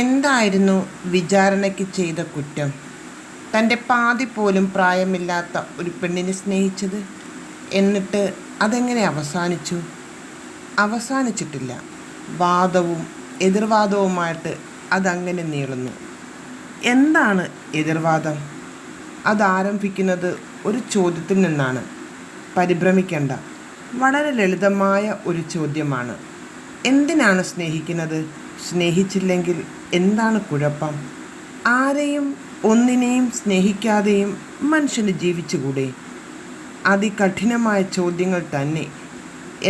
എന്തായിരുന്നു വിചാരണയ്ക്ക് ചെയ്ത കുറ്റം? തൻ്റെ പാതി പോലും പ്രായമില്ലാത്ത ഒരു പെണ്ണിനെ സ്നേഹിച്ചത്. എന്നിട്ട് അതെങ്ങനെ അവസാനിച്ചു? അവസാനിച്ചിട്ടില്ല. വാദവും എതിർവാദവുമായിട്ട് അതങ്ങനെ നീളുന്നു. എന്താണ് എതിർവാദം? അതാരംഭിക്കുന്നത് ഒരു ചോദ്യത്തിൽ നിന്നാണ്. പരിഭ്രമിക്കേണ്ട, വളരെ ലളിതമായ ഒരു ചോദ്യമാണ്. എന്തിനാണ് സ്നേഹിക്കുന്നത്? സ്നേഹിച്ചില്ലെങ്കിൽ എന്താണ് കുഴപ്പം? ആരെയും ഒന്നിനെയും സ്നേഹിക്കാതെയും മനുഷ്യന് ജീവിച്ചുകൂടെ? അതികഠിനമായ ചോദ്യങ്ങൾ തന്നെ.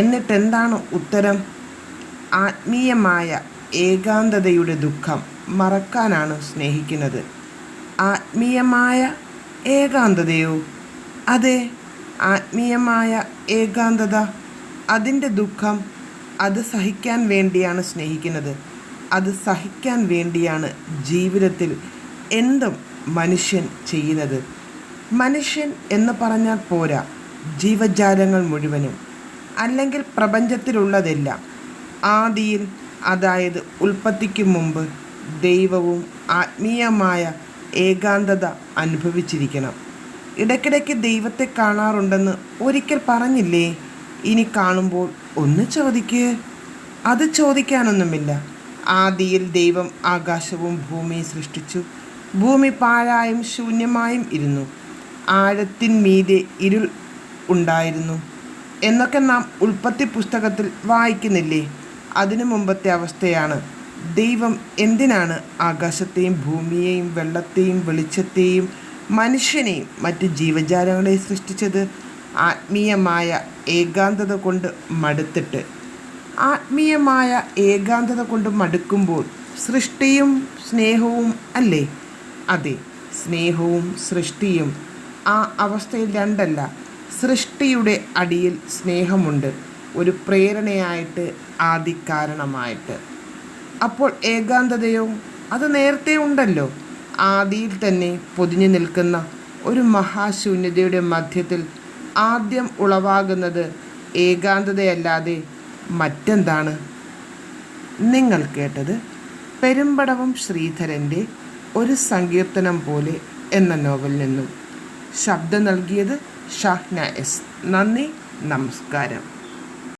എന്നിട്ടെന്താണ് ഉത്തരം? ആത്മീയമായ ഏകാന്തതയുടെ ദുഃഖം മറക്കാനാണ് സ്നേഹിക്കുന്നത്. ആത്മീയമായ ഏകാന്തതയോ? അതെ, ആത്മീയമായ ഏകാന്തത. അതിൻ്റെ ദുഃഖം. അത് സഹിക്കാൻ വേണ്ടിയാണ് സ്നേഹിക്കുന്നത്. അത് സഹിക്കാൻ വേണ്ടിയാണ് ജീവിതത്തിൽ എന്തും മനുഷ്യൻ ചെയ്യുന്നത്. മനുഷ്യൻ എന്ന് പറഞ്ഞാൽ പോരാ, ജീവജാലങ്ങൾ മുഴുവനും, അല്ലെങ്കിൽ പ്രപഞ്ചത്തിലുള്ളതെല്ലാം. ആദിയിൽ, അതായത് ഉൽപ്പത്തിക്ക് മുമ്പ്, ദൈവവും ആത്മീയമായ ഏകാന്തത അനുഭവിച്ചിരിക്കണം. ഇടയ്ക്കിടയ്ക്ക് ദൈവത്തെ കാണാറുണ്ടെന്ന് ഒരിക്കൽ പറഞ്ഞില്ലേ? ഇനി കാണുമ്പോൾ ഒന്ന് ചോദിക്കുക. അത് ചോദിക്കാനൊന്നുമില്ല. ആദിയിൽ ദൈവം ആകാശവും ഭൂമിയും സൃഷ്ടിച്ചു. ഭൂമി പാഴായും ശൂന്യമായും ഇരുന്നു. ആഴത്തിന്മീതെ ഇരുൾ ഉണ്ടായിരുന്നു എന്നൊക്കെ നാം ഉൽപ്പത്തി പുസ്തകത്തിൽ വായിക്കുന്നില്ലേ? അതിനു മുമ്പത്തെ അവസ്ഥയാണ്. ദൈവം എന്തിനാണ് ആകാശത്തെയും ഭൂമിയെയും വെള്ളത്തെയും വെളിച്ചത്തെയും മനുഷ്യനെയും മറ്റ് ജീവജാലങ്ങളെയും സൃഷ്ടിച്ചത്? ആത്മീയമായ ഏകാന്തത കൊണ്ട് മടുത്തിട്ട്. ആത്മീയമായ ഏകാന്തത കൊണ്ട് മടുക്കുമ്പോൾ സൃഷ്ടിയും സ്നേഹവും അല്ലേ? അതെ, സ്നേഹവും സൃഷ്ടിയും ആ അവസ്ഥയിൽ രണ്ടല്ല. സൃഷ്ടിയുടെ അടിയിൽ സ്നേഹമുണ്ട്, ഒരു പ്രേരണയായിട്ട്, ആദികാരണമായിട്ട്. അപ്പോൾ ഏകാന്തതയോ? അത് നേരത്തെ ഉണ്ടല്ലോ. ആദിയിൽ തന്നെ പൊതിഞ്ഞു നിൽക്കുന്ന ഒരു മഹാശൂന്യതയുടെ മധ്യത്തിൽ ആദ്യം ഉളവാകുന്നത് ഏകാന്തതയല്ലാതെ മറ്റെന്താണ്? നിങ്ങൾ കേട്ടത് പെരുമ്പടവം ശ്രീധരൻ്റെ ഒരു സങ്കീർത്തനം പോലെ എന്ന നോവലിൽ നിന്നും. ശബ്ദം നൽകിയത് ഷാഹ്ന എസ്. നന്ദി, നമസ്കാരം.